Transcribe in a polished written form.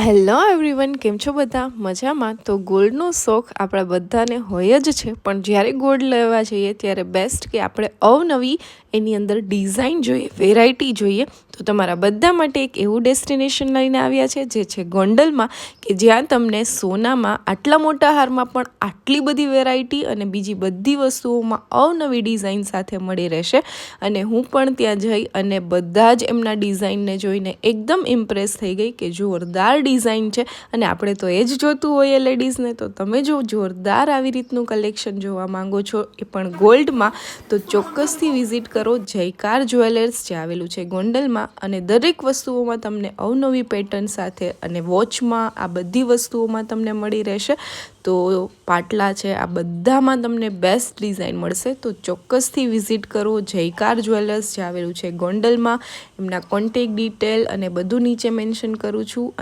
Hello everyone, કેમ છો બધા મજામાં? તો ગોલ્ડનો શોખ આપણા બધાને હોય જ છે, પણ જ્યારે ગોલ્ડ લેવા જઈએ ત્યારે બેસ્ટ કે આપણે અવનવી એની અંદર ડિઝાઇન જોઈએ, વેરાયટી જોઈએ. તો તમારા બધા માટે એક એવું ડેસ્ટિનેશન લઈને આવ્યા છે જે છે ગોંડલમાં, કે જ્યાં તમને સોનામાં આટલા મોટા હારમાં પણ આટલી બધી વેરાયટી અને બીજી બધી વસ્તુઓમાં અવનવી ડિઝાઇન સાથે મળી રહેશે. અને હું પણ ત્યાં જઈ અને બધા જ એમના ડિઝાઇનને જોઈને એકદમ ઇમ્પ્રેસ થઈ ગઈ કે જોરદાર ડિઝાઇન છે. અને આપણે તો એ જ જોતું હોઈએ લેડીઝને. તો તમે જો જોરદાર આવી રીતનું કલેક્શન જોવા માંગો છો, એ પણ ગોલ્ડમાં, તો ચોક્કસથી વિઝિટ કરો જયકાર જ્વેલર્સ, જે આવેલું છે ગોંડલમાં. અને દરેક વસ્તુઓમાં તમને અવનવી પેટર્ન સાથે અને વોચમાં આ બધી વસ્તુઓમાં તમને મળી રહેશે. તો પાટલા છે, આ બધામાં તમને બેસ્ટ ડિઝાઇન મળશે. તો ચોક્કસથી વિઝિટ કરો જયકાર જ્વેલર્સ, જે આવેલું છે ગોંડલમાં. એમના કોન્ટેક ડિટેલ અને બધું નીચે મેન્શન કરું છું.